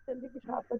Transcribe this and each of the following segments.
जल्दी पेशाब कर।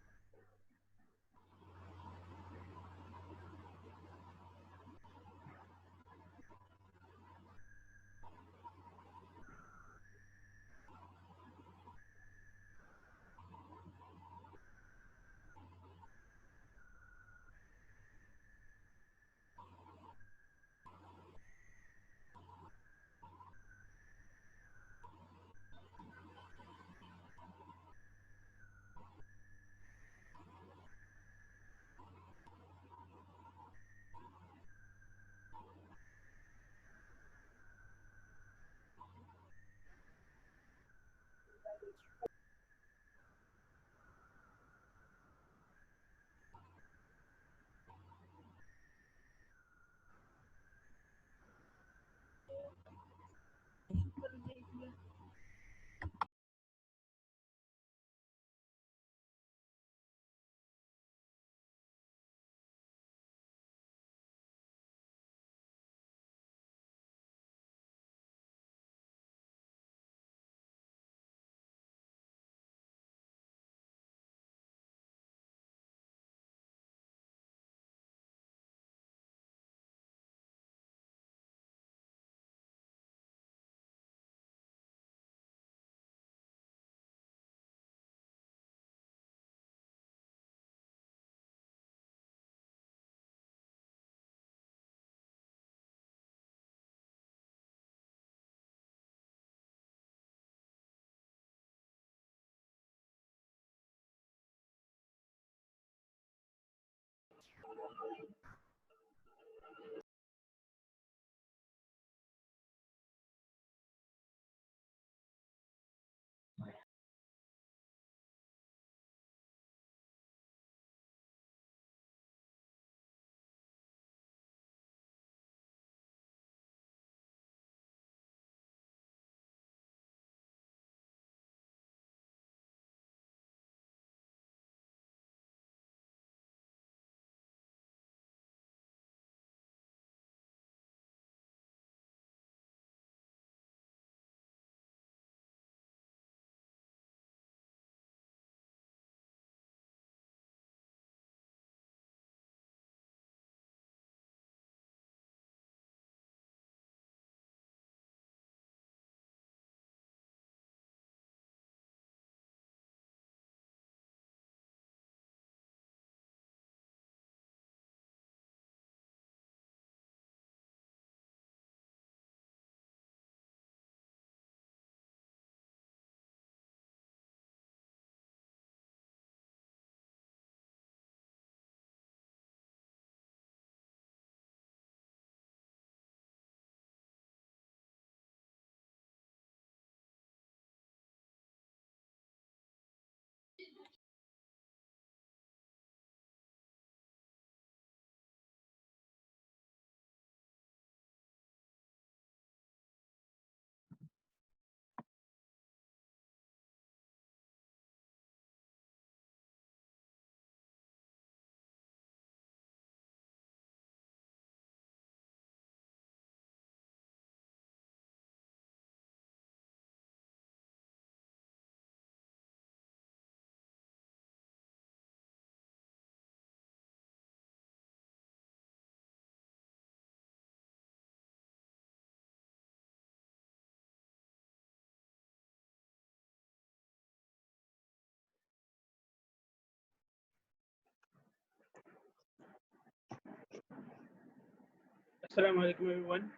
अस्सलाम वालेकुम एवरीवन।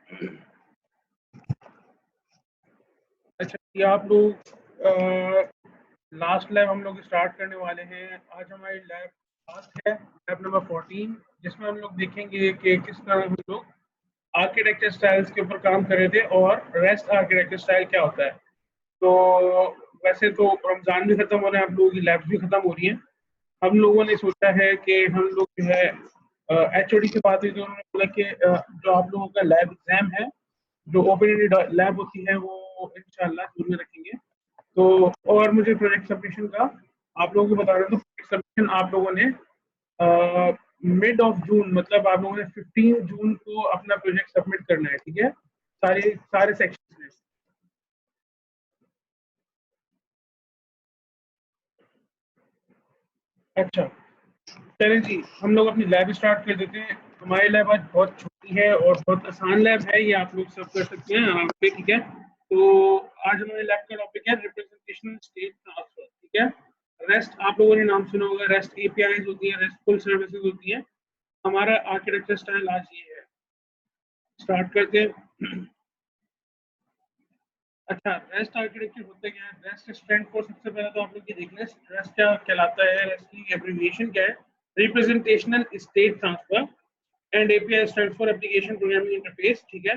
अच्छा, ये आप लोग लास्ट लैब हम लोग स्टार्ट करने वाले हैं। आज हमारी लैब लास्ट है, लैब नंबर 14, जिसमें हम लोग देखेंगे कि किस तरह हम लोग आर्किटेक्चर स्टाइल्स के ऊपर काम कर रहे थे और रेस्ट आर्किटेक्चर स्टाइल क्या होता है। तो वैसे तो रमज़ान भी ख़त्म हो रहा है, आप लोगों की लैब्स भी ख़त्म हो रही हैं। हम लोगों ने सोचा है कि हम लोग जो है एचओडी से बात हुई तो उन्होंने बोला कि जो आप लोगों का लैब एग्जाम है, जो ओपन लैब होती है, वो इंशाल्लाह जून में रखेंगे। तो और मुझे प्रोजेक्ट सबमिशन का आप लोगों को बता रहा हूँ, तो प्रोजेक्ट सबमिशन आप लोगों ने मिड ऑफ जून, मतलब आप लोगों ने 15 जून को अपना प्रोजेक्ट सबमिट करना है, ठीक है, सारे सारे सेक्शन में। अच्छा, चलें जी, हम लोग अपनी लैब स्टार्ट कर देते हैं। हमारी लैब आज बहुत छोटी है और बहुत आसान लैब है, ये आप लोग सब कर सकते हैं आराम से, ठीक है। तो आज हमारे लैब का टॉपिक है रिप्रेजेंटेशनल स्टेट ट्रांसफर, ठीक है। रेस्ट आप लोगों ने नाम सुना होगा, रेस्ट एपीआईज होती है, रेस्टफुल सर्विसेज होती है। हमारा आर्किटेक्चर स्टाइल आज ये है। स्टार्ट करते हैं। अच्छा, रेस्ट आर्किटेक्चर होता क्या है? रेस्ट स्टैंड फॉर, सबसे पहले तो आप लोग ये देख लें रेस्ट क्या कहलाता है, रेस्ट की एब्रिविएशन क्या है। Representational state transfer and API stand for application programming interface, ठीक है।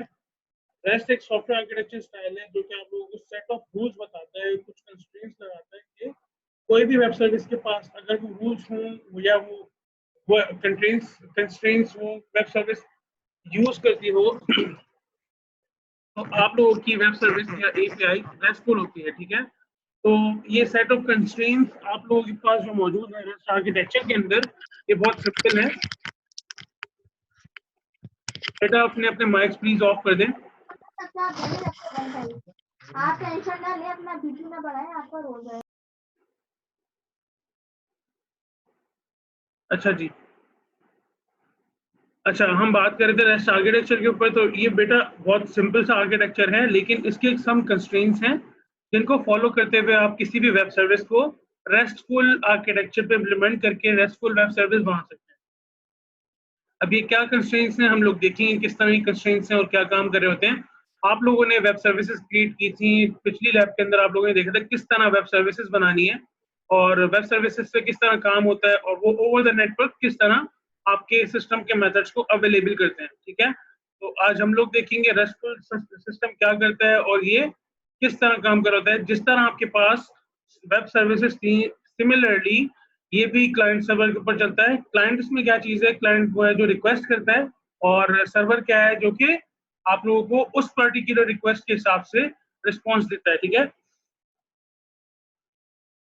रेस्ट एक सॉफ्टवेयर आर्किटेक्चर स्टाइल है जो कि आप लोगों को सेट ऑफ रूल्स बताता है, कुछ कंस्ट्रेंट्स लगाता है कि कोई भी वेब सर्विस के पास अगर वो रूल्स हों या वो कंस्ट्रेंट्स हों, वेब सर्विस यूज करती हो, तो आप लोगों की वेब सर्विस या एपीआई रेस्टफुल होती है, ठीक है। तो ये सेट ऑफ कंस्ट्रेंट्स आप लोगों के पास जो मौजूद है रेस्ट आर्किटेक्चर के अंदर, ये बहुत सिंपल है। बेटा अपने अपने माइक्स प्लीज ऑफ कर दें। आप टेंशन ना ले, अपना वीडियो ना बढ़ाएं, आपका रोल जाएगा। अच्छा जी, अच्छा हम बात कर रहे थे रेस्ट आर्किटेक्चर के ऊपर। तो ये बेटा बहुत सिंपल सा आर्किटेक्चर है, लेकिन इसके सम कंस्ट्रेंट्स हैं जिनको फॉलो करते हुए आप किसी भी वेब सर्विस को रेस्टफुल आर्किटेक्चर पे इम्प्लीमेंट करके रेस्टफुल वेब सर्विस बना सकते हैं। अब ये क्या कंस्ट्रेंट्स हैं हम लोग देखेंगे, किस तरह की कंस्ट्रेंट्स हैं और क्या काम कर रहे होते हैं। आप लोगों ने वेब सर्विसेज क्रिएट की थी पिछली लैब के अंदर, आप लोगों ने देखा था किस तरह वेब सर्विसेज बनानी है और वेब सर्विसेज से किस तरह काम होता है और वो ओवर द नेटवर्क किस तरह आपके सिस्टम के मेथड्स को अवेलेबल करते हैं, ठीक है। तो आज हम लोग देखेंगे रेस्टफुल सिस्टम क्या करता है और ये किस तरह काम कर होता है। जिस तरह आपके पास वेब सर्विसेज थी, सिमिलरली ये भी क्लाइंट सर्वर के ऊपर चलता है। क्लाइंट इसमें क्या चीज है, क्लाइंट वो है जो रिक्वेस्ट करता है और सर्वर क्या है जो कि आप लोगों को उस पर्टिकुलर रिक्वेस्ट के हिसाब से रिस्पॉन्स देता है, ठीक है।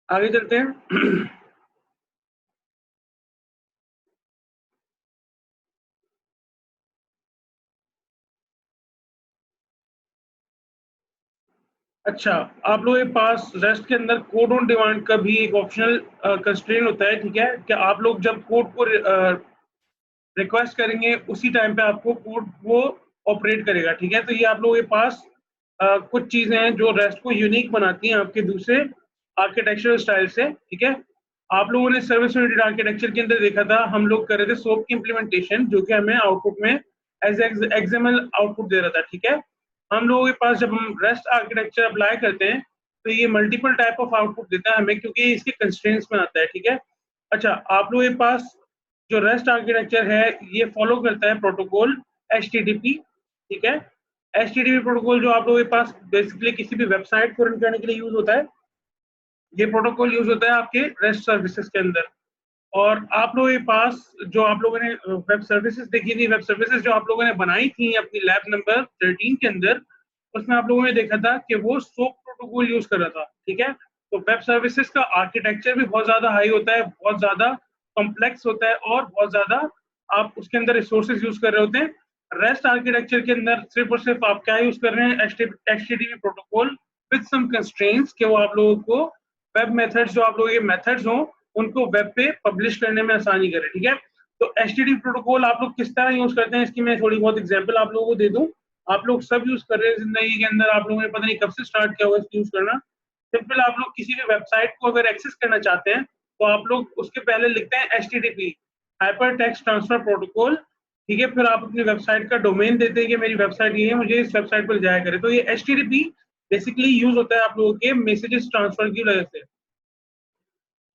आगे चलते हैं। अच्छा, आप लोगों के पास रेस्ट के अंदर कोड ऑन डिमांड का भी एक ऑप्शनल कंस्ट्रेंट होता है, ठीक है। कि आप लोग जब कोड को रिक्वेस्ट करेंगे उसी टाइम पे आपको कोड वो ऑपरेट करेगा, ठीक है। तो ये आप लोगों के पास कुछ चीजें हैं जो रेस्ट को यूनिक बनाती हैं आपके दूसरे आर्किटेक्चरल स्टाइल से, ठीक है। आप लोगों ने सर्विस ओरिएंटेड आर्किटेक्चर के अंदर देखा था, हम लोग कर रहे थे सोप की इंप्लीमेंटेशन जो कि हमें आउटपुट में एज एक्सएमएल आउटपुट दे रहा था, ठीक है। हम लोगों के पास जब हम रेस्ट आर्किटेक्चर अप्लाई करते हैं तो ये मल्टीपल टाइप ऑफ आउटपुट देता है हमें, क्योंकि इसके कंस्ट्रेंट्स में आता है, ठीक है। अच्छा, आप लोगों के पास जो रेस्ट आर्किटेक्चर है ये फॉलो करता है प्रोटोकॉल HTTP, ठीक है। HTTP प्रोटोकॉल जो आप लोगों के पास बेसिकली किसी भी वेबसाइट को रन करने के लिए यूज होता है, ये प्रोटोकॉल यूज होता है आपके रेस्ट सर्विसेज के अंदर। और आप लोगों के पास जो आप लोगों ने वेब सर्विसेज देखी थी, वेब सर्विसेज जो आप लोगों ने बनाई थी अपनी लैब नंबर 13 के अंदर, उसमें आप लोगों ने देखा था कि वो सोप प्रोटोकॉल यूज कर रहा था, ठीक है। तो वेब सर्विसेज का आर्किटेक्चर भी बहुत ज्यादा हाई होता है, बहुत ज्यादा कॉम्प्लेक्स होता है और बहुत ज्यादा आप उसके अंदर रिसोर्सेज यूज कर रहे होते हैं। रेस्ट आर्किटेक्चर के अंदर सिर्फ और सिर्फ आप क्या यूज कर रहे हैं, HTTP protocol with some constraints कि वो आप लोगों को वेब मेथड्स, जो आप लोगों के मेथड्स हों उनको वेब पे पब्लिश करने में आसानी करे, ठीक है। तो HTTP प्रोटोकॉल आप लोग किस तरह यूज करते हैं इसकी मैं थोड़ी बहुत एग्जांपल आप लोगों को दे दूं। आप लोग सब यूज कर रहे हैं जिंदगी के अंदर, आप लोगों ने पता नहीं कब से स्टार्ट किया हुआ इसको यूज करना। सिंपल, आप लोग किसी भी वेबसाइट को अगर एक्सेस करना चाहते हैं तो आप लोग उसके पहले लिखते हैं HTTP, hyper text transfer protocol, ठीक है। फिर आप अपनी वेबसाइट का डोमेन देते हैं कि मेरी वेबसाइट ये है, मुझे इस वेबसाइट पर जाया करे। तो ये HTTP बेसिकली यूज होता है आप लोगों के मैसेजेस ट्रांसफर की वजह से।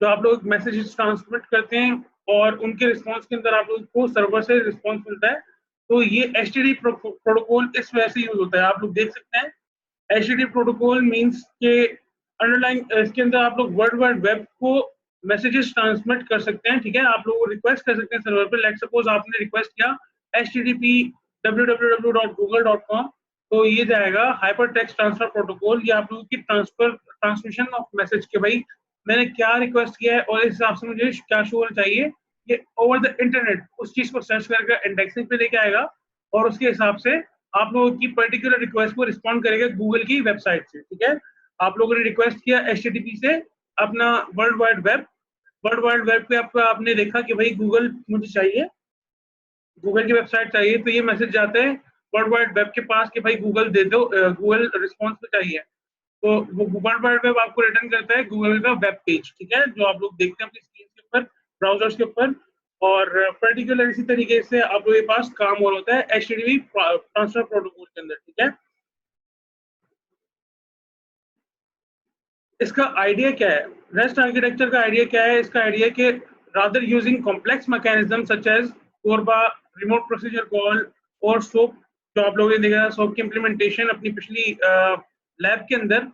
तो आप लोग मैसेजेस ट्रांसमिट करते हैं और उनके रिस्पॉन्स के अंदर आप लोग को सर्वर से रिस्पॉन्स मिलता है। तो ये HTTP प्रोटोकॉल इस वजह से यूज होता है, आप लोग देख सकते हैं। HTTP प्रोटोकॉल मींस के अंडरलाइन इसके अंदर आप लोग वर्ल्ड वाइड वेब को मैसेजेस ट्रांसमिट कर सकते हैं, ठीक है। आप लोग रिक्वेस्ट कर सकते हैं सर्वर पे, लेट सपोज आपने रिक्वेस्ट किया HTTP www.google.com, तो ये जाएगा हाइपर टेक्स्ट ट्रांसफर प्रोटोकॉल। ये आप लोगों की ट्रांसमिशन ऑफ मैसेज के भाई मैंने क्या रिक्वेस्ट किया है और इस हिसाब से मुझे क्या शो होना चाहिए, ये ओवर द इंटरनेट उस चीज को सर्च करके इंडेक्सिंग पे लेके आएगा और उसके हिसाब से आप लोगों की पर्टिकुलर रिक्वेस्ट को रिस्पॉन्ड करेगा गूगल की वेबसाइट से, ठीक है। आप लोगों ने रिक्वेस्ट किया HTTP से अपना world wide web world wide web पे आपने देखा कि भाई गूगल मुझे चाहिए, गूगल की वेबसाइट चाहिए, तो ये मैसेज जाते हैं वर्ल्ड वाइड वेब के पास कि भाई गूगल दे दो, गूगल रिस्पॉन्स पे चाहिए। तो वो वर्ल्ड वाइड वेब आपको रिटर्न करता है गूगल का वेब पेज, ठीक है, जो आप लोग देखते हैं अपनी स्क्रीन के ऊपर, ब्राउजर्स के ऊपर। और पर्टिकुलर इसी तरीके से आप लोगों के पास काम और होता है HTTP ट्रांसफर प्रोटोकॉल के अंदर, ठीक है। इसका आइडिया क्या है, रेस्ट आर्किटेक्चर का आइडिया क्या है? इसका आइडिया कि rather using complex mechanism such as CORBA, remote procedure call और सोप, जो आप लोगों ने देखा सोप की इम्प्लीमेंटेशन अपनी पिछली लैब के अंदर,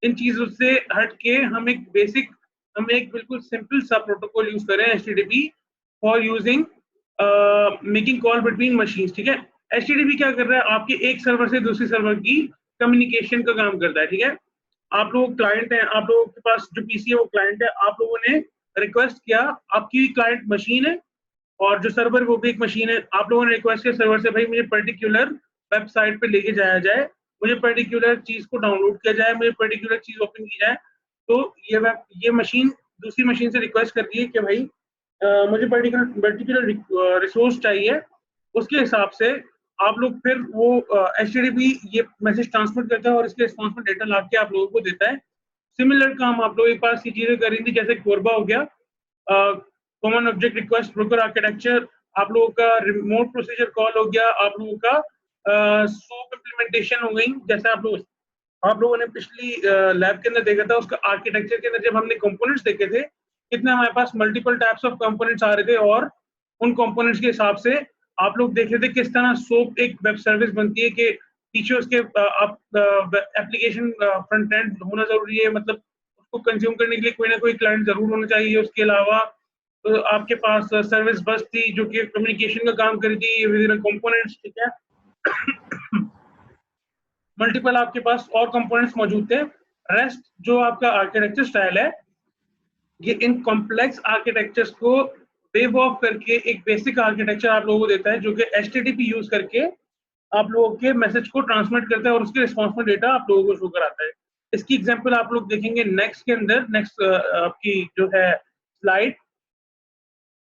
इन चीजों से हट के हम एक बिल्कुल सिंपल सा प्रोटोकॉल यूज करें HTTP for using making call between machines, ठीक है। HTTP क्या कर रहा है, आपके एक सर्वर से दूसरी सर्वर की कम्युनिकेशन का काम करता है, ठीक है। आप लोग क्लाइंट हैं, आप लोगों के पास जो पीसी है वो क्लाइंट है, आप लोगों ने रिक्वेस्ट किया, आपकी क्लाइंट मशीन है और जो सर्वर वो भी एक मशीन है, आप लोगों ने रिक्वेस्ट किया सर्वर से भाई मुझे पर्टिकुलर वेबसाइट पे लेके जाया जाए, मुझे पर्टिकुलर चीज को डाउनलोड किया जाए, मुझे पर्टिकुलर चीज ओपन की जाए। तो ये मशीन दूसरी मशीन से रिक्वेस्ट करती है कि भाई मुझे पर्टिकुलर रिसोर्स चाहिए, उसके हिसाब से आप लोग फिर वो HTTP ये मैसेज ट्रांसमिट करता है और इसके रिस्पॉन्स में डेटा ला के आप लोगों को देता है। सिमिलर काम आप लोगों के पास ये चीजें करी थी, जैसे कोरबा हो गया, common object request broker architecture, आप लोगों का रिमोट प्रोसीजर कॉल हो गया, आप लोगों का सोप इम्प्लीमेंटेशन हो गई। जैसे आप लोगों ने पिछली लैब के अंदर देखा था, उसका आर्किटेक्चर के अंदर जब हमने कंपोनेंट्स देखे थे, कितने हमारे पास मल्टीपल टाइप्स ऑफ कंपोनेंट्स आ रहे थे, और उन कंपोनेंट्स के हिसाब से आप लोग देख रहे थे किस तरह सोप एक वेब सर्विस बनती है कि पीछे उसके आप एप्लीकेशन फ्रंट एंड होना जरूरी है, मतलब उसको कंज्यूम करने के लिए कोई ना कोई क्लाइंट जरूर होना चाहिए। उसके अलावा तो आपके पास सर्विस बस थी जो कि कम्युनिकेशन का काम करी थी विद इन कंपोनेंट्स, ठीक है। मल्टीपल आपके पास और कंपोनेंट्स मौजूद थे। रेस्ट जो आपका आर्किटेक्चर स्टाइल है, ये इन कॉम्प्लेक्स आर्किटेक्चर्स को वेव ऑफ करके एक बेसिक आर्किटेक्चर आप लोगों को देता है, जो कि HTTP यूज करके आप लोगों के मैसेज को ट्रांसमिट करता है और उसके रिस्पॉन्स में डेटा आप लोगों को शो कराता है। इसकी एग्जांपल आप लोग देखेंगे नेक्स्ट के अंदर, नेक्स्ट आपकी जो है स्लाइड।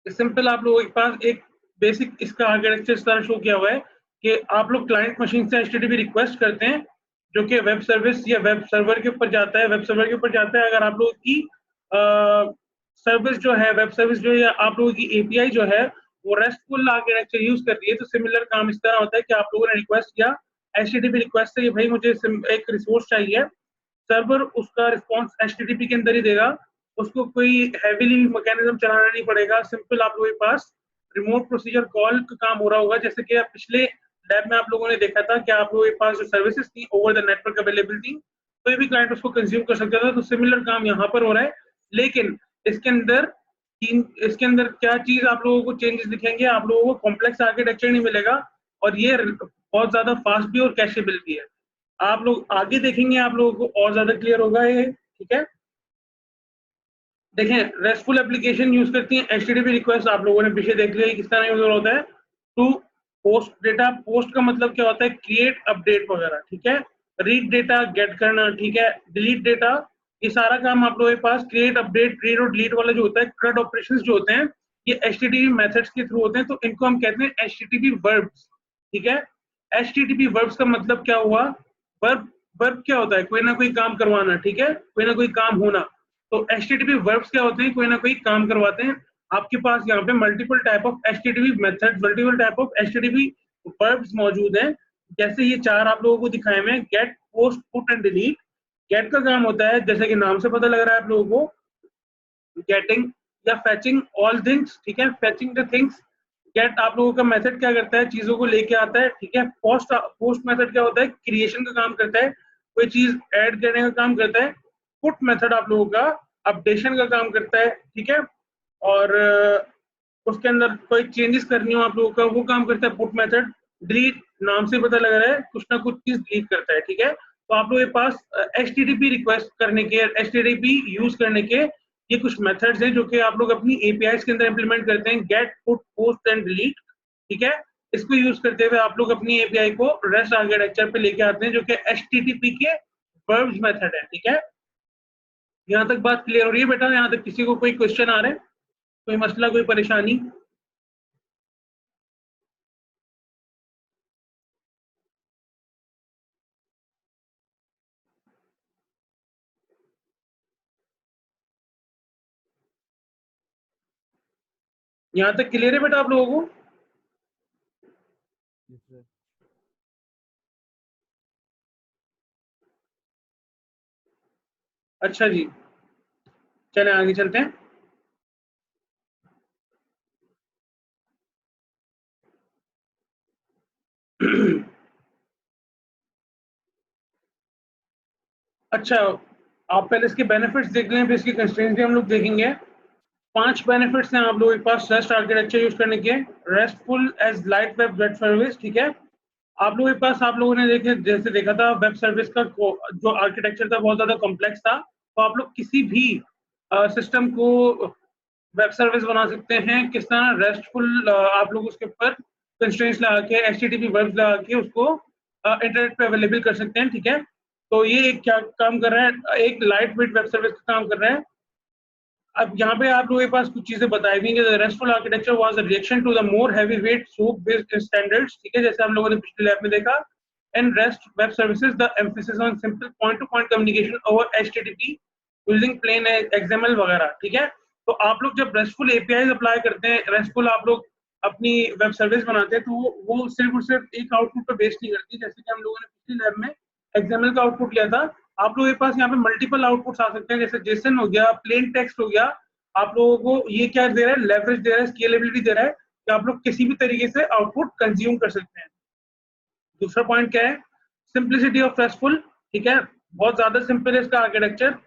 सिंपल आप लोगों के पास एक बेसिक इसका आर्किटेक्चर इस तरह शो किया हुआ है कि आप लोग क्लाइंट मशीन से HTTP रिक्वेस्ट करते हैं, जो कि वेब सर्विस या वेब सर्वर के ऊपर जाता है, वेब सर्वर के ऊपर जाता है। अगर आप लोगों की सर्विस जो है, वेब सर्विस जो है, आप लोगों की API जो है वो रेस्टफुल आर्किटेक्चर यूज कर रही है, तो सिमिलर काम इस तरह होता है कि आप लोगों ने रिक्वेस्ट किया HTTP रिक्वेस्ट से, भाई मुझे एक रिसोर्स चाहिए, सर्वर उसका रिस्पॉन्स HTTP के अंदर ही देगा, उसको कोई हैवीली मैकेनिज्म चलाना नहीं पड़ेगा। सिंपल आप लोगों के पास रिमोट प्रोसीजर कॉल का काम हो रहा होगा, जैसे कि पिछले लैब में आप लोगों ने देखा था कि आप लोगों के पास जो सर्विसेज थी ओवर द नेटवर्क अवेलेबल थी, कोई भी क्लाइंट उसको कंज्यूम कर सकता था। तो सिमिलर काम यहाँ पर हो रहा है, लेकिन इसके अंदर क्या चीज आप लोगों को चेंजेस दिखेंगे, आप लोगों को कॉम्प्लेक्स आर्किटेक्चर नहीं मिलेगा और ये बहुत ज्यादा फास्ट भी और कैशेबल भी है। आप लोग आगे देखेंगे, आप लोगों को और ज्यादा क्लियर होगा ये, ठीक है। देखें, रेस्टफुल एप्लीकेशन यूज करती है HTTP रिक्वेस्ट, आप लोगों ने पीछे देख लिया किस तरह यूज होता है। टू पोस्ट डेटा, पोस्ट का मतलब क्या होता है, क्रिएट, अपडेट वगैरह, ठीक है। रीड डेटा, गेट करना, ठीक है। डिलीट डेटा, ये सारा काम आप लोगों के पास क्रिएट, अपडेट, रीड और डिलीट वाला जो होता है, CRUD ऑपरेशंस जो होते हैं, ये HTTP मेथड्स के थ्रू होते हैं, तो इनको हम कहते हैं HTTP वर्ब्स, ठीक है। HTTP वर्ब्स का मतलब क्या हुआ, वर्ब वर्ब क्या होता है, कोई ना कोई काम करवाना, ठीक है, कोई ना कोई काम होना। तो HTTP वर्ब्स क्या होते हैं, कोई ना कोई काम करवाते हैं। आपके पास यहाँ पे multiple type of HTTP method, multiple type of HTTP verbs मौजूद हैं, जैसे ये चार आप लोगों को दिखाए हुए हैं, get, post, put and delete. Get का काम होता है, जैसे कि नाम से पता लग रहा है आप लोगों को, गेटिंग या फेचिंग ऑल थिंग्स, ठीक है, फेचिंग द थिंग्स। गेट आप लोगों का मेथड क्या करता है, चीजों को लेके आता है, ठीक है। पोस्ट मेथड क्या होता है, क्रिएशन का काम करता है, कोई चीज ऐड करने का काम करता है। पुट मेथड आप लोगों का अपडेशन का काम करता है, ठीक है। और उसके अंदर कोई चेंजेस करनी हो आप लोगों का, वो काम करता है पुट मेथड। डिलीट, नाम से पता लग रहा है कुछ ना कुछ चीज डिलीट करता है, ठीक है। तो आप लोगों के पास HTTP रिक्वेस्ट करने के, HTTP यूज करने के ये कुछ मेथड्स हैं जो कि आप लोग अपनी APIs के अंदर इंप्लीमेंट करते हैं, get, put, post and delete, ठीक है। इसको यूज करते हुए आप लोग अपनी API को रेस्ट आर्किटेक्चर पे लेके आते हैं, जो कि HTTP के वर्ब्स मेथड है, ठीक है। यहाँ तक बात क्लियर हो रही है बेटा? यहाँ तक किसी को कोई क्वेश्चन आ रहे हैं? कोई मसला, कोई परेशानी? यहाँ तक क्लियर है बेटा आप लोगों को? अच्छा जी, चले आगे चलते हैं। अच्छा, आप पहले इसके बेनिफिट्स देख लें, फिर इसकी कंस्ट्रेंट्स भी हम लोग देखेंगे। 5 बेनिफिट्स हैं आप लोगों के पास रेस्ट आर्किटेक्चर यूज करने के। RESTful as light web service, ठीक है। आप लोगों के पास, आप लोगों ने देखे जैसे देखा था वेब सर्विस का जो आर्किटेक्चर था बहुत ज्यादा कॉम्प्लेक्स था, तो आप लोग किसी भी सिस्टम को वेब सर्विस बना सकते हैं। किस तरह? रेस्टफुल, आप लोग उसके ऊपर कंस्ट्रेंट्स लगा के, एचटीटीपी वर्ब्स लगा के उसको इंटरनेट पे अवेलेबल कर सकते हैं, ठीक है। तो ये एक क्या काम कर रहा है? एक लाइट वेट वेब सर्विस का काम कर रहा है। अब यहाँ पे आप लोगों के पास कुछ चीजें बताई हुई हैं। RESTful architecture was a reaction to the more heavy weight SOAP based standards, ठीक है, जैसे हम लोगों ने पिछले लैब में देखा। And REST web services the emphasis on simple point to point communication over HTTP using plain XML वगैरह, ठीक है। तो आप लोग जब रेस्टफुल एपीआई अप्लाई करते हैं, रेस्टफुल आप लोग अपनी वेब सर्विस बनाते हैं, तो वो सिर्फ और सिर्फ एक आउटपुट पर बेस्ड नहीं करती, जैसे कि हम लोगों ने पिछली लैब में एक्सएमएल का आउटपुट लिया था। आप लोगों के पास यहाँ पे मल्टीपल आउटपुट्स आ सकते हैं, जैसे जेसन हो गया, प्लेन टेक्स्ट हो गया। आप लोगों को ये क्या दे रहा है? लेवरेज दे रहा है, स्केलेबिलिटी दे रहा है कि आप लोग किसी भी तरीके से आउटपुट कंज्यूम कर सकते हैं। दूसरा पॉइंट क्या है? सिंप्लिसिटी ऑफ रेस्टफुल, ठीक है। बहुत ज्यादा सिंपल है इसका architecture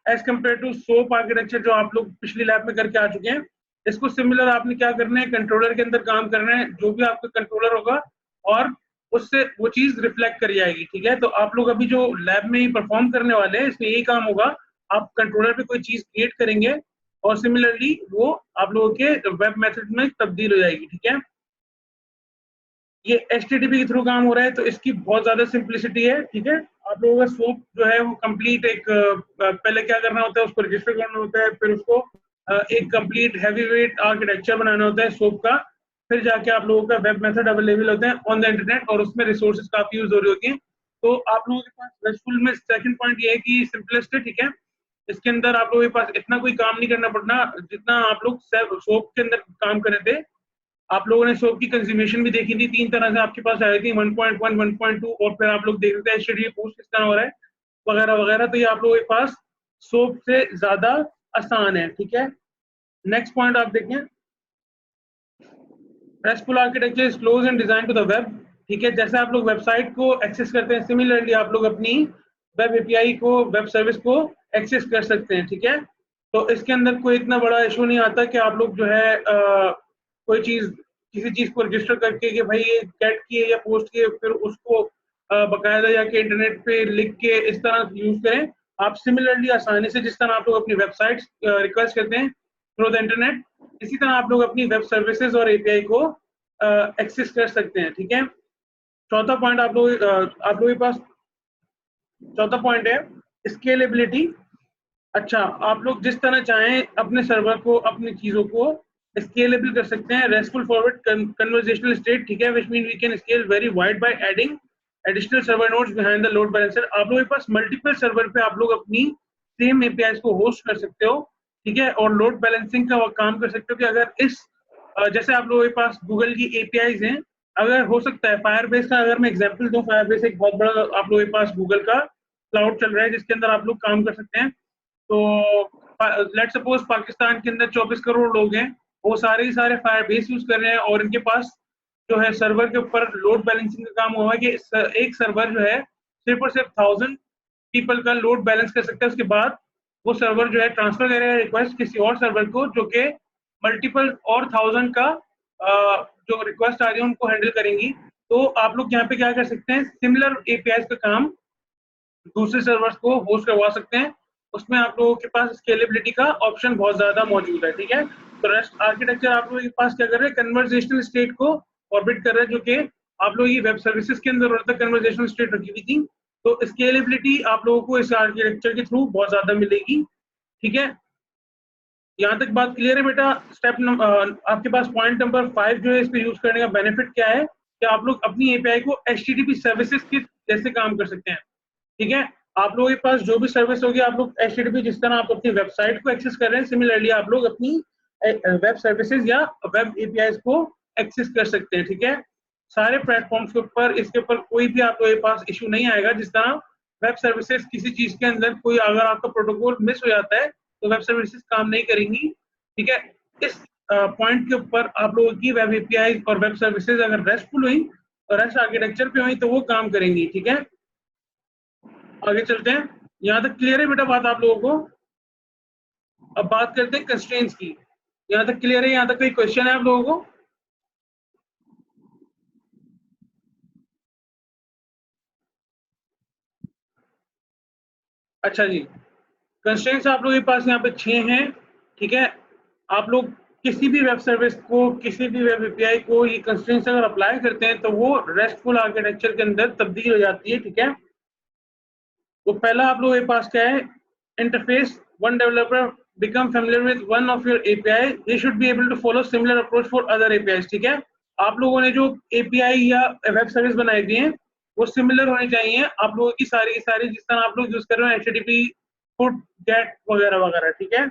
as compare to SOAP architecture जो आप लोग पिछली लैब में करके आ चुके हैं। इसको सिमिलर आपने क्या करना है? कंट्रोलर के अंदर काम करना है, जो भी आपका कंट्रोलर होगा और उससे वो चीज रिफ्लेक्ट कर जाएगी, ठीक है। तो आप लोग अभी जो लैब में ही परफॉर्म करने वाले हैं, इसमें यही काम होगा। आप कंट्रोलर पे कोई चीज क्रिएट करेंगे और सिमिलरली वो आप लोगों के वेब मेथड में तब्दील हो जाएगी, ठीक है। ये एचटीटीपी के थ्रू काम हो रहा है, तो इसकी बहुत ज्यादा सिंप्लिसिटी है, ठीक है। आप लोगों का सोप जो है वो कंप्लीट एक पहले क्या करना होता है? उसको रजिस्टर करना होता है, फिर उसको एक कंप्लीट हैवी वेट आर्किटेक्चर बनाना होता है सोप का। फिर जाके आप लोगों का वेब मेथड अवेलेबल होते हैं ऑन द इंटरनेट, और उसमें रिसोर्सेज काफी यूज हो रही होती हैं। तो आप लोगों के पास रेस्टफुल में सेकंड पॉइंट ये है कि सिंपलेस्ट है, ठीक है। इसके अंदर आप लोगों के पास इतना कोई काम नहीं करना पड़ना जितना आप लोग सोप के अंदर काम कर रहे थे। आप लोगों ने सोप की कंज्यूमेशन भी देखी थी, 3 तरह से आपके पास आई थी, 1.1, 1.2, और फिर आप लोग देख रहे थे एचटीटीपी पोस्ट किस तरह हो रहा है वगैरह वगैरह। तो ये आप लोगों के पास सोप से ज्यादा आसान है, ठीक है। नेक्स्ट पॉइंट आप देखें, RESTful architecture is close and design to the web, ठीक है। जैसे आप लोग वेबसाइट को एक्सेस करते हैं, सिमिलरली आप लोग अपनी वेब एपीआई को, वेब सर्विस को एक्सेस कर सकते हैं, ठीक है। तो इसके अंदर कोई इतना बड़ा इशू नहीं आता कि आप लोग जो है कोई चीज, किसी चीज को रजिस्टर करके कि भाई ये गेट किए या पोस्ट किए, फिर उसको बाकायदा जाके इंटरनेट पे लिख के इस तरह यूज करें। आप सिमिलरली आसानी से जिस तरह आप लोग अपनी वेबसाइट रिक्वेस्ट करते हैं थ्रू द इंटरनेट, इसी तरह आप लोग अपनी वेब सर्विसेज और एपीआई को एक्सेस कर सकते हैं, ठीक है। चौथा पॉइंट आप लोगों के पास चौथा पॉइंट है स्केलेबिलिटी। अच्छा, आप लोग जिस तरह चाहें अपने सर्वर को, अपनी चीजों को स्केलेबल कर सकते हैं। रेस्टफुल फॉरवर्ड कन्वर्सेशनल स्टेट, ठीक है, which mean we can scale very wide by adding additional server nodes behind the load balancer. आप लोगों के पास मल्टीपल सर्वर पे आप लोग अपनी सेम एपीआई को होस्ट कर सकते हो, ठीक है, और लोड बैलेंसिंग का काम कर सकते हो कि अगर जैसे आप लोगों के पास गूगल की एपीआईज हैं, अगर हो सकता है फायरबेस का, अगर मैं एग्जांपल दूं, फायरबेस एक बहुत बड़ा आप लोगों के पास गूगल का क्लाउड चल रहा है जिसके अंदर आप लोग काम कर सकते हैं। तो लेट सपोज पाकिस्तान के अंदर 24 करोड़ लोग हैं, वो सारे ही सारे फायरबेस यूज कर रहे हैं, और इनके पास जो है सर्वर के ऊपर लोड बैलेंसिंग का काम हुआ है कि एक सर्वर जो है सिर्फ और सिर्फ 1000 पीपल का लोड बैलेंस कर सकता है। उसके बाद वो सर्वर जो है ट्रांसफर करेगा रिक्वेस्ट किसी और सर्वर को, जो कि मल्टीपल और 1000 का जो रिक्वेस्ट आ रही है उनको हैंडल करेंगी। तो आप लोग यहाँ पे क्या कर सकते हैं? सिमिलर एपीआई का काम दूसरे सर्वर्स को होस्ट करवा सकते हैं। उसमें आप लोगों के पास स्केलेबिलिटी का ऑप्शन बहुत ज्यादा मौजूद है, ठीक है। तो रेस्ट आर्किटेक्चर आप लोगों के पास क्या कर रहे हैं? कन्वर्सेशनल स्टेट को ऑर्बिट कर रहे हैं, जो कि आप लोग ये वेब सर्विसेज के अंदर तक कन्वर्सेशनल स्टेट रखी हुई थी। तो स्केलेबिलिटी आप लोगों को इस आर्किटेक्चर के थ्रू बहुत ज्यादा मिलेगी, ठीक है। यहाँ तक बात क्लियर है बेटा? आपके पास पॉइंट नंबर 5 जो है, इसको यूज करने का बेनिफिट क्या है कि आप लोग अपनी एपीआई को HTTP सर्विसेज के जैसे काम कर सकते हैं, ठीक है? आप लोगों के पास जो भी सर्विस होगी, आप लोग HTTP जिस तरह आप अपनी वेबसाइट को एक्सेस कर रहे हैं, सिमिलरली आप लोग अपनी वेब सर्विसेज या वेब एपीआई को एक्सेस कर सकते हैं, ठीक है? सारे प्लेटफॉर्म्स के ऊपर इसके ऊपर कोई भी आप लोगों के पास इशू नहीं आएगा। जिस तरह वेब सर्विसेज किसी चीज के अंदर कोई अगर आपका प्रोटोकॉल मिस हो जाता है तो वेब सर्विसेज काम नहीं करेंगी, ठीक है? इस पॉइंट के ऊपर आप लोगों की वेब एपीआई और वेब सर्विसेज अगर रेस्टफुल हुई और रेस्ट आर्किटेक्चर पे हुई तो वो काम करेंगी, ठीक है? आगे चलते हैं। यहाँ तक क्लियर है बेटा बात आप लोगों को? अब बात करते हैं कंस्ट्रेंट्स की। यहाँ तक क्लियर है? यहाँ तक कोई क्वेश्चन है आप लोगों को? अच्छा जी, कंस्ट्रेंट्स आप लोगों के पास यहाँ पे 6 हैं, ठीक है? आप लोग किसी भी वेब सर्विस को, किसी भी वेब एपीआई को ये कंस्ट्रेंट्स अगर अप्लाई करते हैं तो वो रेस्टफुल आर्किटेक्चर के अंदर तब्दील हो जाती है, ठीक है? तो पहला आप लोगों के पास क्या है? Interface one developer become familiar with one of your API, they should be able to follow similar approach for other APIs, ठीक है? आप लोगों ने जो API या वेब सर्विस बनाई दी है वो सिमिलर होनी चाहिए आप लोगों की सारी जिस तरह आप लोग यूज कर रहे हो HTTP, put, get वगैरह वगैरह, ठीक है?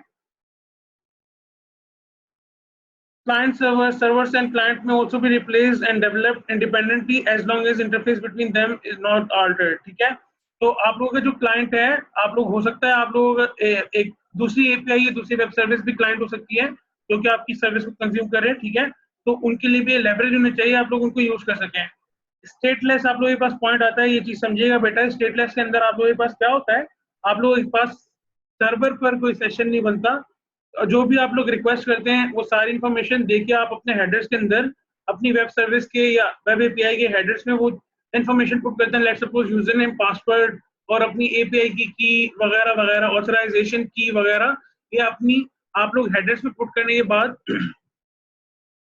Servers and client may also be replaced and developed independently as long as interface between them is not altered, ठीक है? तो आप लोगों का जो क्लाइंट है, आप लोग हो सकता है आप लोगों का एक दूसरी एपीआई या दूसरी वेब सर्विस भी क्लाइंट हो सकती है जो कि आपकी सर्विस को कंज्यूम कर रहे हैं, ठीक है? तो उनके लिए भी लाइब्रेरी होनी चाहिए, आप लोग उनको यूज कर सकें। स्टेटलेस आप लोगों के पास पॉइंट आता है, ये चीज समझिएगा बेटा। स्टेटलेस के अंदर आप लोगों के पास क्या होता है? आप लोगों के पास सर्वर पर कोई सेशन नहीं बनता, जो भी आप लोग रिक्वेस्ट करते हैं वो सारी इंफॉर्मेशन देके आप अपने हेडर्स के अंदर अपनी वेब सर्विस के या वेब एपीआई के हेडर्स में वो इंफॉर्मेशन पुट करते हैं। Let's suppose user name, password और अपनी एपीआई की वगैरह वगैरह, ऑथराइजेशन की वगैरह, ये अपनी आप लोग हेडर्स में पुट करने के बाद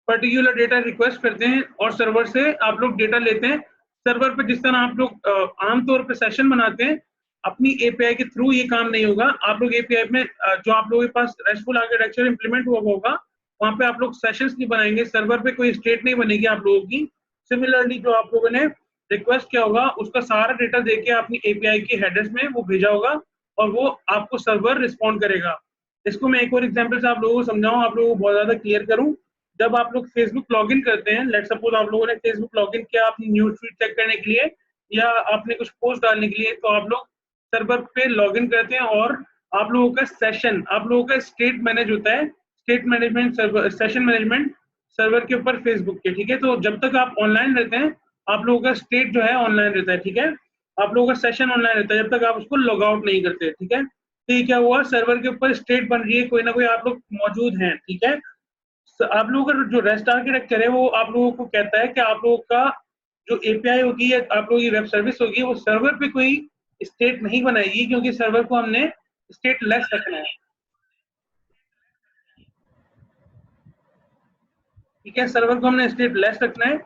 पर्टिकुलर डेटा रिक्वेस्ट करते हैं और सर्वर से आप लोग डेटा लेते हैं। सर्वर पे जिस तरह आप लोग आमतौर पे सेशन बनाते हैं, अपनी एपीआई के थ्रू ये काम नहीं होगा। आप लोग एपीआई में जो आप लोगों के पास रेस्टफुल आर्किटेक्चर इंप्लीमेंट हुआ होगा वहां पे आप लोग सेशंस नहीं बनाएंगे, सर्वर पे कोई स्टेट नहीं बनेगी आप लोगों की। सिमिलरली जो आप लोगों ने रिक्वेस्ट किया होगा उसका सारा डेटा देके अपनी एपीआई के हेडर्स में वो भेजा होगा और वो आपको सर्वर रिस्पॉन्ड करेगा। इसको मैं एक और एग्जाम्पल से आप लोगों को समझाऊं, आप लोगों को बहुत ज्यादा क्लियर करूं। जब आप लोग फेसबुक लॉगिन करते हैं, लेट सपोज आप लोगों ने फेसबुक लॉगिन किया अपनी न्यूज फीड चेक करने के लिए या आपने कुछ पोस्ट डालने के लिए, तो आप लोग सर्वर पे लॉगिन करते हैं और आप लोगों का सेशन, आप लोगों का स्टेट मैनेज होता है, state management server, session management server के ऊपर फेसबुक के, ठीक है? तो जब तक आप ऑनलाइन रहते हैं आप लोगों का स्टेट जो है ऑनलाइन रहता है, ठीक है? आप लोगों का सेशन ऑनलाइन रहता है जब तक आप उसको लॉग आउट नहीं करते, ठीक है? तो ये क्या हुआ, सर्वर के ऊपर स्टेट बन रही है, कोई ना कोई आप लोग मौजूद हैं, ठीक है? आप लोगों का जो रेस्ट आर्किटेक्चर है वो आप लोगों को कहता है कि आप लोगों का जो एपीआई होगी या आप लोगों की वेब सर्विस होगी वो सर्वर पे कोई स्टेट नहीं बनाएगी, क्योंकि सर्वर को हमने स्टेट लेस रखना है, ठीक है? सर्वर को हमने स्टेट लेस रखना है।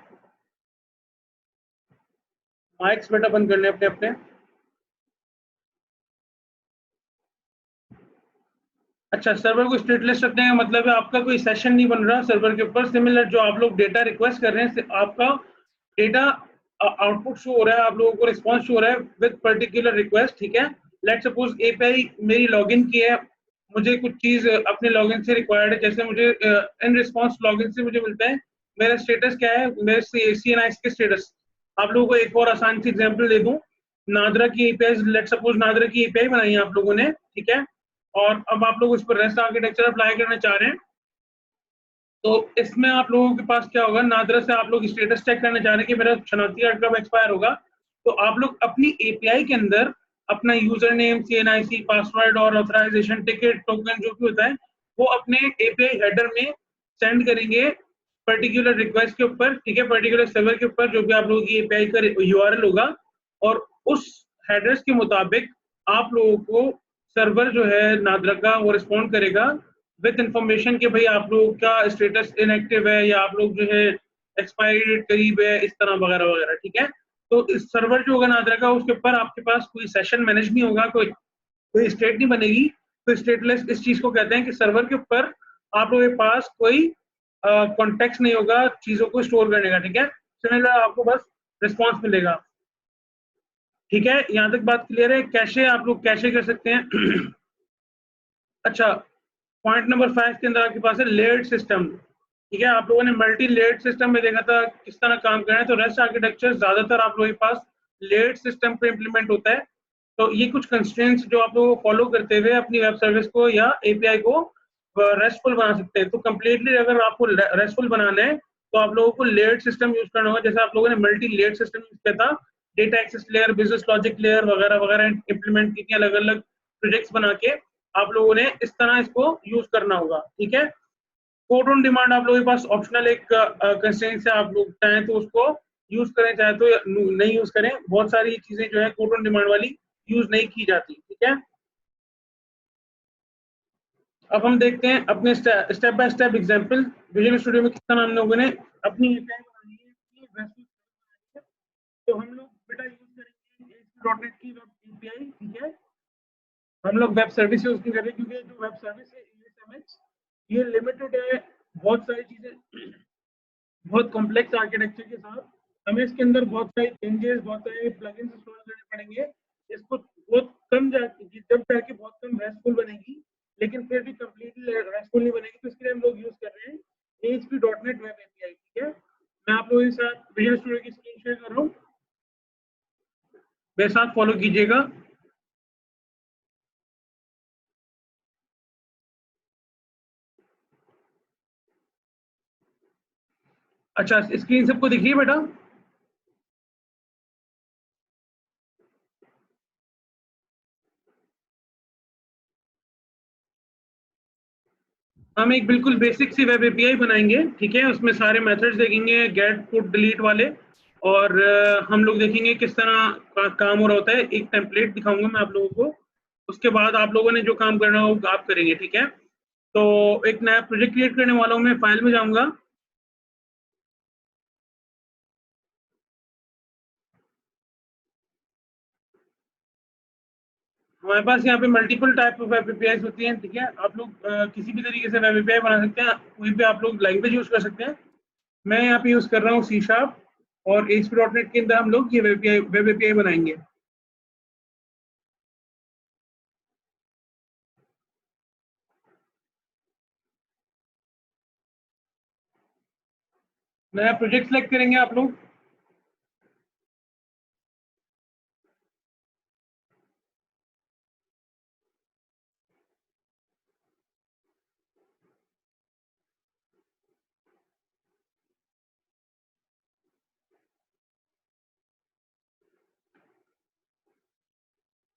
माइक्स बेटा बंद करने अपने अपने। अच्छा, सर्वर को स्टेटलेस रखने का मतलब है आपका कोई सेशन नहीं बन रहा सर्वर के ऊपर। सिमिलर जो आप लोग डेटा रिक्वेस्ट कर रहे हैं, आपका डेटा आउटपुट शो हो रहा है, आप लोगों को रिस्पॉन्स शो हो रहा है विद पर्टिकुलर रिक्वेस्ट, ठीक है? लेट सपोज एपीआई मेरी लॉगिन की है, मुझे कुछ चीज अपने लॉगिन से रिक्वायर्ड है, जैसे मुझे इन रिस्पॉन्स लॉगिन से मुझे मिलता है मेरा स्टेटस क्या है, मेरे CNI के स्टेटस। आप लोगों को एक और आसान सी एग्जाम्पल दे दूं, नादरा की एपीआई, लेट सपोज नादरा की एपीआई बनाई है आप लोगों ने, ठीक है? और अब आप लोग उस पर रेस्ट आर्किटेक्चर अप्लाई करना चाह रहे हैं, तो इसमें आप लोगों के पास क्या होगा, नादरा से आप लोग स्टेटस चेक करना चाह रहे हैं कि मेरा शनाख्ती कार्ड कब एक्सपायर होगा। तो आप लोग अपनी एपीआई के अंदर अपना यूजर नेम, CNIC, पासवर्ड और ऑथराइजेशन, टिकट, टोकन जो भी होता है वो अपने एपीआई हेडर में सेंड करेंगे पर्टिकुलर रिक्वेस्ट के ऊपर, ठीक है? पर्टिकुलर सर्वर के ऊपर जो भी आप लोगों की एपीआई का URL होगा, और उस हेडर्स के मुताबिक आप लोगों को सर्वर जो है नादरा का वो रिस्पॉन्ड करेगा विद इंफॉर्मेशन कि भाई आप लोगों का स्टेटस इनएक्टिव है या आप लोग जो है एक्सपायरी डेट करीब है, इस तरह वगैरह वगैरह, ठीक है? तो इस सर्वर जो होगा नादरा का उसके ऊपर आपके पास कोई सेशन मैनेज नहीं होगा, कोई स्टेट नहीं बनेगी, तो स्टेटलेस इस चीज को कहते हैं कि सर्वर के ऊपर आप लोगों के पास कोई कॉन्टेक्स्ट नहीं होगा चीजों को स्टोर करने का, ठीक है। सिमिलर आपको बस रिस्पॉन्स मिलेगा, ठीक है। यहां तक बात क्लियर है। कैशे आप लोग कैशे कर सकते हैं। अच्छा, पॉइंट नंबर 5 के अंदर आपके पास है लेयर्ड सिस्टम, ठीक है। आप लोगों ने मल्टी लेयर्ड सिस्टम में देखा था किस तरह काम करना है, तो रेस्ट आर्किटेक्चर ज्यादातर आप लोगों के पास लेयर्ड सिस्टम पे इंप्लीमेंट होता है। तो ये कुछ कंस्ट्रेंट्स जो आप लोगों को फॉलो करते हुए अपनी वेब सर्विस को या एपीआई को रेस्टफुल बना सकते हैं। तो कंप्लीटली अगर आपको रेस्टफुल बनाना है तो आप लोगों को लेयर्ड सिस्टम यूज करना होगा, जैसे आप लोगों ने मल्टी लेयर्ड सिस्टम यूज किया था, data access layer, business logic layer वगैरह वगैरह इंप्लीमेंट की थी अलग अलग प्रोजेक्ट्स बना के। आप लोगों ने इस तरह इसको यूज करना होगा, ठीक है। कोड ऑन डिमांड आप लोगों के पास ऑप्शनल एक कंस्ट्रेंट है, आप लोग चाहें तो उसको यूज करें चाहे तो नहीं यूज करें। बहुत सारी चीजें जो है कोड ऑन डिमांड वाली यूज नहीं की जाती, ठीक है। अब हम देखते हैं अपने step by step example visual studio में किस तरह हम लोगों ने अपनी एपीआई बनानी है, अपनी वेबसाइट बनानी है। तो हम लोग बेटा यूज करेंगे ASP.NET की वेब एपीआई, ठीक है। हम लोग वेब सर्विस यूज नहीं कर रहे क्योंकि जो वेब सर्विस है ASMX ये लिमिटेड है, बहुत सारी चीजें बहुत कॉम्प्लेक्स आर्किटेक्चर के साथ हमें इसके अंदर बहुत सारे चेंजेस, बहुत सारे प्लगइन्स इंस्टॉल करने पड़ेंगे। इसको बहुत कम जब जाके बहुत कम रेस्टफुल बनेगी, लेकिन फिर भी कंप्लीटली रेस्टफुल नहीं बनेगी। तो इसके लिए हम लोग यूज कर रहे हैं ASP.NET वेब एपीआई, ठीक है। मैं आप लोगों के साथ विजुअल स्टूडियो की स्क्रीन शेयर कर रहा हूँ, मेरे साथ फॉलो कीजिएगा। अच्छा, स्क्रीन सबको दिख रही है बेटा? हम एक बिल्कुल बेसिक सी वेब एपीआई बनाएंगे, ठीक है। उसमें सारे मेथड्स देखेंगे, गेट, पुट, डिलीट वाले, और हम लोग देखेंगे किस तरह का काम हो रहा होता है। एक टेम्पलेट दिखाऊंगा मैं आप लोगों को, उसके बाद आप लोगों ने जो काम करना हो आप करेंगे, ठीक है। तो एक नया प्रोजेक्ट क्रिएट करने वाला हूँ, मैं फाइल में जाऊंगा। हमारे पास यहाँ पे multiple type of web API होती हैं, ठीक है। आप लोग किसी भी तरीके से वेब एपीआई बना सकते हैं, कोई भी आप लोग लैंग्वेज यूज कर सकते हैं। मैं यहाँ पे यूज कर रहा हूँ C# और ASP.NET के अंदर हम लोग ये वेब एपीआई बनाएंगे। नया प्रोजेक्ट सेलेक्ट करेंगे आप लोग।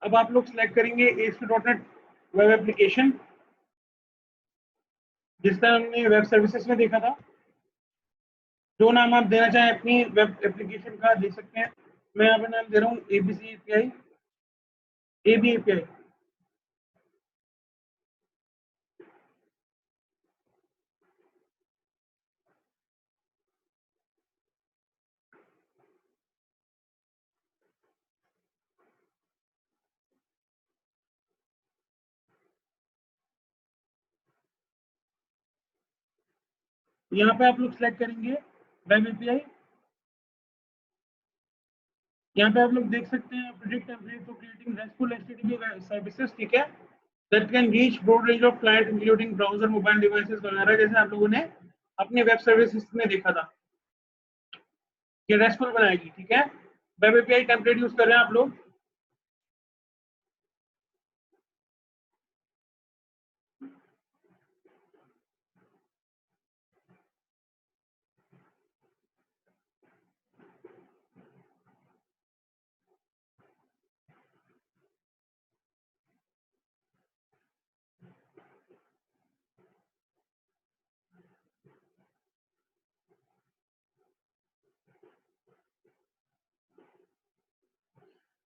अब आप लोग सेलेक्ट करेंगे ASP.NET वेब एप्लीकेशन, जिस तरह हमने वेब सर्विसेज में देखा था। जो नाम आप देना चाहें अपनी वेब एप्लीकेशन का दे सकते हैं। मैं यहाँ पे नाम दे रहा हूँ ABC API, AB API। यहाँ पे आप लोग सेलेक्ट करेंगे वेब एपीआई। यहाँ पे आप लोग देख सकते हैं project template for creating RESTful HTTP services, ठीक है, that can reach broad range of client including browser, mobile devices वगैरह, जैसे आप लोगों ने अपने वेब सर्विसेज में देखा था कि रेस्टफुल बनाएगी, ठीक है। वेब एपीआई टेम्पलेट यूज कर रहे हैं आप लोग।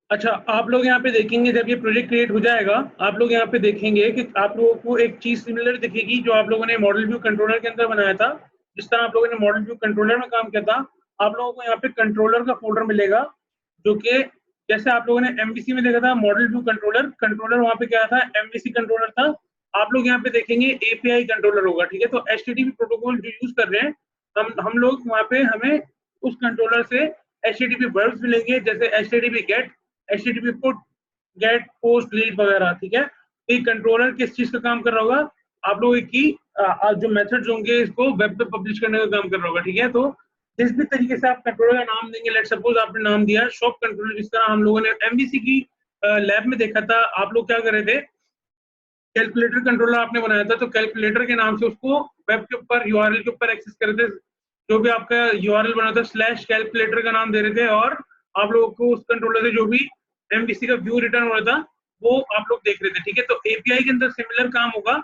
अच्छा, आप लोग यहाँ पे देखेंगे जब ये प्रोजेक्ट क्रिएट हो जाएगा, आप लोग यहाँ पे देखेंगे कि आप लोगों को एक चीज सिमिलर दिखेगी जो आप लोगों ने मॉडल व्यू कंट्रोलर के अंदर बनाया था। जिस तरह आप लोगों ने मॉडल व्यू कंट्रोलर में काम किया था, आप लोगों को यहाँ पे कंट्रोलर का फोल्डर मिलेगा जो कि जैसे आप लोगों ने एमवीसी में देखा था मॉडल व्यू कंट्रोलर, कंट्रोलर वहां पे क्या था, एमवीसी कंट्रोलर था। आप लोग यहाँ पे देखेंगे एपीआई कंट्रोलर होगा, ठीक है। तो एचटीटीपी प्रोटोकॉल जो यूज कर रहे हैं हम लोग वहाँ पे हमें उस कंट्रोलर से एचटीटीपी वर्ब्स मिलेंगे, जैसे HTTP get, HTTP put, get, post, delete वगैरह, ठीक है। तो ये कंट्रोलर किस चीज का काम कर रहा होगा, आप लोगों की जो मेथड्स होंगे इसको वेब पे पब्लिश करने का काम कर रहा होगा, ठीक है। तो जिस भी तरीके से आप कंट्रोलर का नाम देंगे, लेट सपोज आपने नाम दिया शॉप कंट्रोलर, जिस तरह हम लोगों ने एमवीसी की लैब में देखा था, आप लोग क्या कर रहे थे, कैलकुलेटर कंट्रोलर आपने बनाया था, तो कैलकुलेटर के नाम से उसको वेब के ऊपर यूआरएल के ऊपर एक्सेस कर रहे थे, जो भी आपका यूआरएल बना था स्लैश कैलकुलेटर का नाम दे रहे थे, और आप लोगों को उस कंट्रोलर से जो भी एमवीसी का व्यू रिटर्न हो रहा था वो आप लोग देख रहे थे, ठीक है। तो एपीआई के अंदर सिमिलर काम होगा,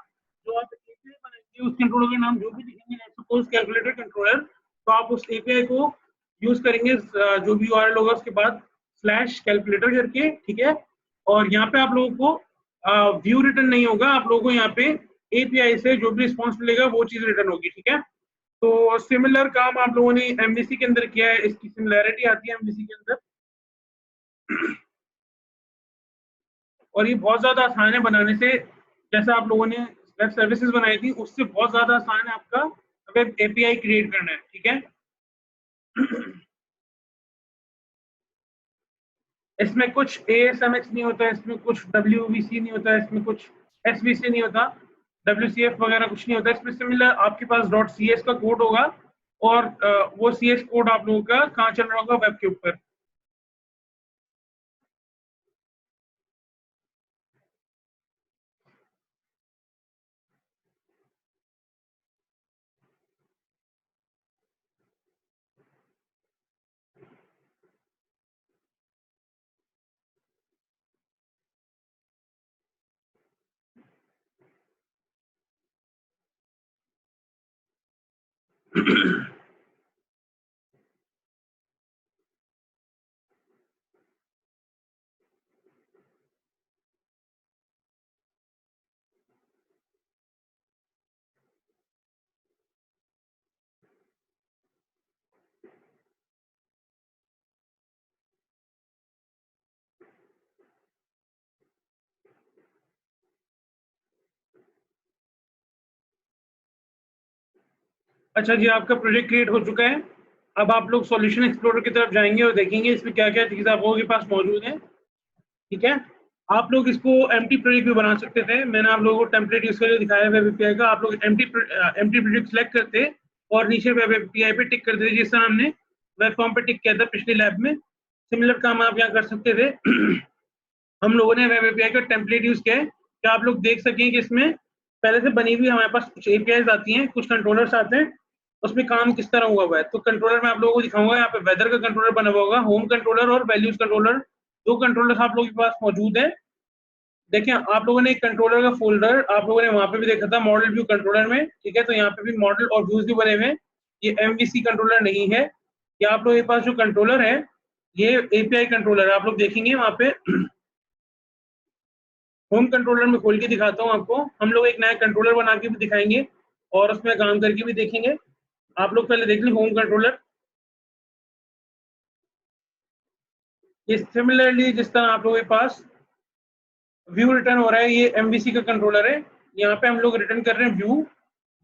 जो आप एपीआई बनाएंगे उस कंट्रोलर का नाम जो भी लिखेंगे, सपोज कैलकुलेटर कंट्रोलर, तो आप उस एपीआई को यूज करेंगे जो भी यूआरएल होगा उसके बाद स्लैश कैलकुलेटर करके, ठीक है। और यहाँ पे आप लोगों को व्यू रिटर्न नहीं होगा, आप लोगों को यहाँ पे एपीआई से जो भी रिस्पॉन्स मिलेगा वो चीज रिटर्न होगी, ठीक है। तो सिमिलर काम आप लोगों ने एमवीसी के अंदर किया है, इसकी सिमिलैरिटी आती है एमवीसी के अंदर, और ये बहुत ज्यादा आसान है बनाने से। जैसे आप लोगों ने वेब सर्विसेज बनाई थी उससे बहुत ज्यादा आसान है आपका वेब एपीआई क्रिएट करना है, ठीक है। इसमें कुछ एएसएमएक्स नहीं होता, इसमें कुछ डब्ल्यूवीसी नहीं होता, इसमें कुछ एसवीसी नहीं होता, डब्ल्यूसीएफ वगैरह कुछ नहीं होता। इसमें सिमिलर आपके पास डॉट सीएस का कोड होगा, और वो सीएस कोड आप लोगों का कहाँ चल रहा होगा, वेब के ऊपर। अच्छा जी, आपका प्रोजेक्ट क्रिएट हो चुका है। अब आप लोग सॉल्यूशन एक्सप्लोरर की तरफ जाएंगे और देखेंगे इसमें क्या क्या चीज़ आप लोगों के पास मौजूद है, ठीक है। आप लोग इसको एम्प्टी प्रोजेक्ट भी बना सकते थे, मैंने आप लोगों को टेम्पलेट यूज करके दिखाया वेब एपीआई का। आप लोग एम्प्टी प्रोजेक्ट सेलेक्ट करते और नीचे वेब एपीआई पे टिक करते थे, जिस तरह हमने वेब फॉर्म पे टिक किया था पिछली लैब में। सिमिलर काम आप यहाँ कर सकते थे। हम लोगों ने वेब एपीआई का टेम्पलेट यूज किया है कि आप लोग देख सकें कि इसमें पहले से बनी हुई हमारे पास कुछ एपीआईज आती हैं, कुछ कंट्रोलर्स आते हैं, उसमें काम किस तरह हुआ हुआ है। तो कंट्रोलर में आप लोगों को दिखाऊंगा, यहाँ पे वेदर का कंट्रोलर बना हुआ होगा, होम कंट्रोलर और वैल्यूज कंट्रोलर, दो कंट्रोलर आप लोगों के पास मौजूद है। देखिए आप लोगों ने एक कंट्रोलर का फोल्डर आप लोगों ने वहां पे भी देखा था मॉडल व्यू कंट्रोलर में, ठीक है। तो यहाँ पे भी मॉडल और व्यूज भी बने हुए हैं। ये एमवीसी कंट्रोलर नहीं है, ये आप लोगों के पास जो कंट्रोलर है ये एपीआई कंट्रोलर है। आप लोग देखेंगे वहां पे होम कंट्रोलर में खोल के दिखाता हूँ आपको, हम लोग एक नया कंट्रोलर बना के भी दिखाएंगे और उसमें काम करके भी देखेंगे। आप लोग पहले देख लें होम कंट्रोलर। ये सिमिलरली जिस तरह आप लोगों के पास व्यू रिटर्न हो रहा है, ये एमवीसी का कंट्रोलर है, यहाँ पे हम लोग रिटर्न कर रहे हैं व्यू।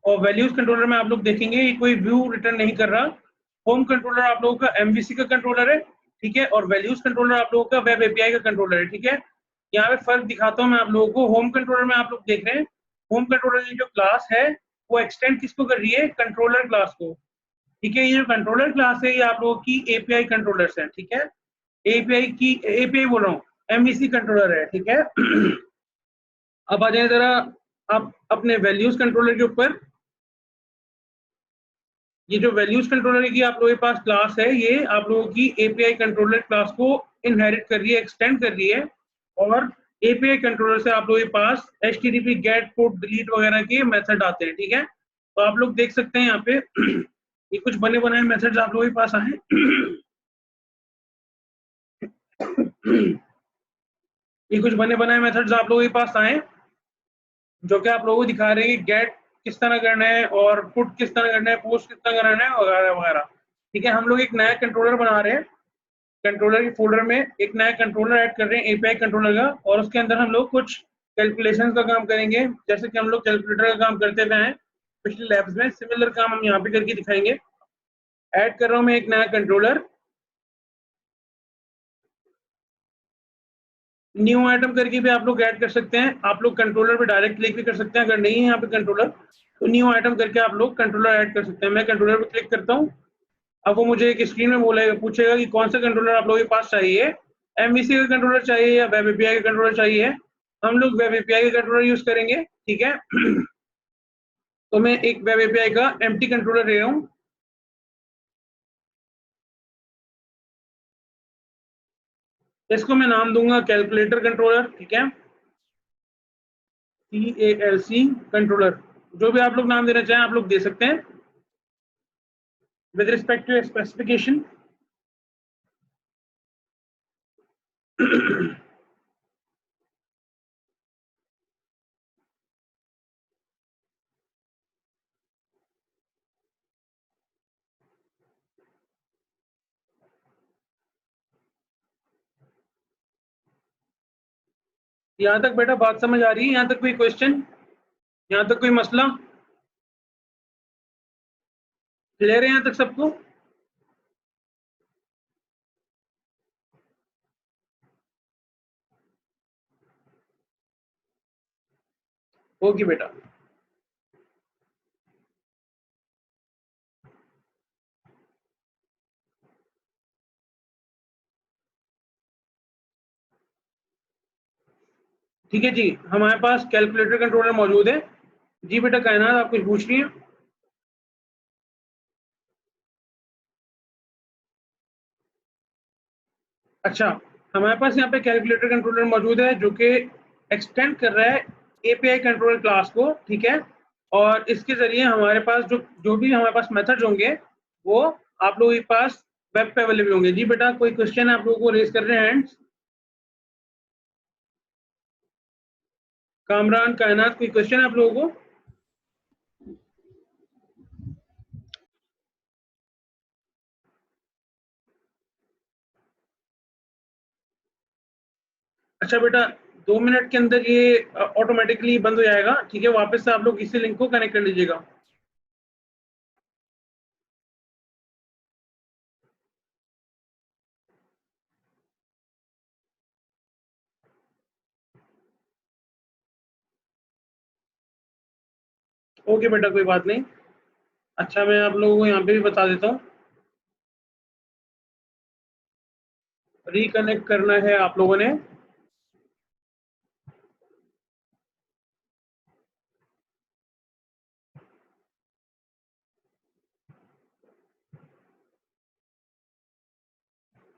और वैल्यूज कंट्रोलर में आप लोग देखेंगे ये कोई व्यू रिटर्न नहीं कर रहा। होम कंट्रोलर आप लोगों का एमवीसी का कंट्रोलर है, ठीक है। और वैल्यूज कंट्रोलर आप लोगों का वेब एपीआई का कंट्रोलर है, ठीक है। यहाँ पे फर्क दिखाता हूँ मैं आप लोगों को। होम कंट्रोलर में आप लोग देख रहे हैं होम कंट्रोलर की जो क्लास है वो एक्सटेंड किसको कर रही है, कंट्रोलर क्लास को, ठीक है। ये जो कंट्रोलर क्लास है ये आप लोगों की एपीआई कंट्रोलर्स है, ठीक है। एपीआई बोल रहा हूँ, एमवीसी कंट्रोलर है, ठीक है। अब आ जाए जरा आप अपने वैल्यूज कंट्रोलर के ऊपर। ये जो वैल्यूज कंट्रोलर की आप लोगों के पास क्लास है ये आप लोगों की एपीआई कंट्रोलर क्लास को इनहेरिट कर रही है, एक्सटेंड कर रही है। और एपीआई कंट्रोलर से आप लोगों के पास एचटीटीपी गेट पुट डिलीट वगैरह के मेथड आते हैं, ठीक है। तो आप लोग देख सकते हैं यहाँ पे ये कुछ बने बनाए मेथड्स आप लोगों के पास आए। ये कुछ बने बनाए मेथड्स आप लोगों के पास आए जो कि आप लोगों को दिखा रहे हैं कि गेट किस तरह करना है और पुट किस तरह करना है, पोस्ट किस तरह करना है वगैरह वगैरह, ठीक है। हम लोग एक नया कंट्रोलर बना रहे हैं कंट्रोलर के फोल्डर में एक नया कंट्रोलर ऐड कर रहे हैं एपीआई कंट्रोलर का, और उसके अंदर हम लोग कुछ कैलकुलेशन का काम करेंगे, जैसे कि हम लोग कैलकुलेटर का काम करते हुए हैं पिछले लैब्स में, सिमिलर काम हम यहाँ पे करके दिखाएंगे। ऐड कर रहा हूँ मैं एक नया कंट्रोलर, न्यू आइटम करके भी आप लोग ऐड कर सकते हैं। आप लोग कंट्रोलर पे डायरेक्ट क्लिक भी कर सकते हैं, अगर नहीं है यहाँ पे कंट्रोलर तो न्यू आइटम करके आप लोग कंट्रोलर ऐड कर सकते हैं। मैं कंट्रोलर पे क्लिक करता हूँ, अब वो मुझे एक स्क्रीन में बोलेगा, पूछेगा कि कौन सा कंट्रोलर आप लोगों के पास चाहिए, एमवीसी का कंट्रोलर चाहिए या वेब एपीआई का कंट्रोलर चाहिए। हम लोग वेब एपीआई का कंट्रोलर यूज करेंगे, ठीक है। तो मैं एक वेब एपीआई का एम्प्टी कंट्रोलर ले रहा हूँ, इसको मैं नाम दूंगा कैलकुलेटर कंट्रोलर, ठीक है, CALC कंट्रोलर, जो भी आप लोग नाम देना चाहें आप लोग दे सकते हैं विद रिस्पेक्ट टू स्पेसिफिकेशन। यहाँ तक बेटा बात समझ आ रही है? यहाँ तक कोई क्वेश्चन, यहाँ तक कोई मसला, क्लियर है यहाँ तक सबको? होगी बेटा। ठीक है जी, हमारे पास कैलकुलेटर कंट्रोलर मौजूद है। जी बेटा कायनात, आप कुछ पूछ रही हैं? अच्छा, हमारे पास यहाँ पे कैलकुलेटर कंट्रोलर मौजूद है जो कि एक्सटेंड कर रहा है एपीआई कंट्रोलर क्लास को, ठीक है। और इसके जरिए हमारे पास जो जो भी हमारे पास मेथड्स होंगे वो आप लोगों के पास वेब पे अवेलेबल होंगे। जी बेटा कोई क्वेश्चन आप लोगों को रेज कर रहे हैं हैंड्स? कामरान, कायनात, कोई क्वेश्चन आप लोगों को? अच्छा बेटा, 2 मिनट के अंदर ये ऑटोमेटिकली बंद हो जाएगा, ठीक है। वापस से आप लोग इसी लिंक को कनेक्ट कर लीजिएगा। ओके बेटा, कोई बात नहीं। अच्छा, मैं आप लोगों को यहाँ पे भी बता देता हूँ, रिकनेक्ट करना है आप लोगों ने।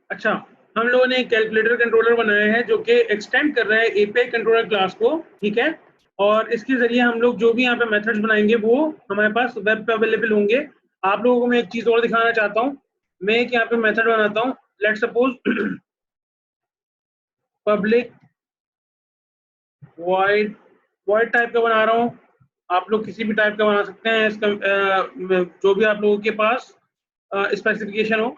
अच्छा, हम लोगों ने एक कैलकुलेटर कंट्रोलर बनाया है जो कि एक्सटेंड कर रहा है एपीआई कंट्रोलर क्लास को, ठीक है। और इसके जरिए हम लोग जो भी यहाँ पे मेथड्स बनाएंगे वो हमारे पास वेब पे अवेलेबल होंगे। आप लोगों को मैं एक चीज और दिखाना चाहता हूँ। मैं एक यहाँ पे मेथड बनाता हूँ, let suppose public void, void type का बना रहा हूँ। आप लोग किसी भी टाइप का बना सकते हैं, इसका जो भी आप लोगों के पास स्पेसिफिकेशन हो,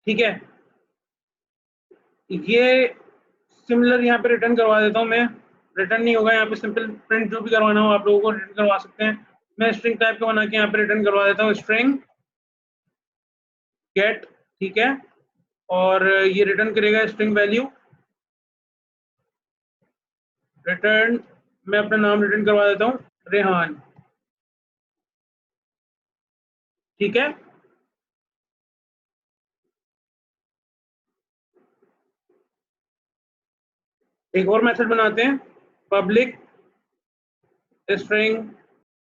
ठीक है। ये सिमिलर यहाँ पे रिटर्न करवा देता हूँ मैं, रिटर्न नहीं होगा यहाँ पे, सिंपल प्रिंट जो भी करवाना हो आप लोगों को रिटर्न करवा सकते हैं। मैं स्ट्रिंग टाइप का बना के यहाँ पे रिटर्न करवा देता हूँ, स्ट्रिंग गेट, ठीक है। और ये रिटर्न करेगा स्ट्रिंग वैल्यू, रिटर्न, मैं अपना नाम रिटर्न करवा देता हूँ रेहान, ठीक है। एक और मेथड बनाते हैं, पब्लिक स्ट्रिंग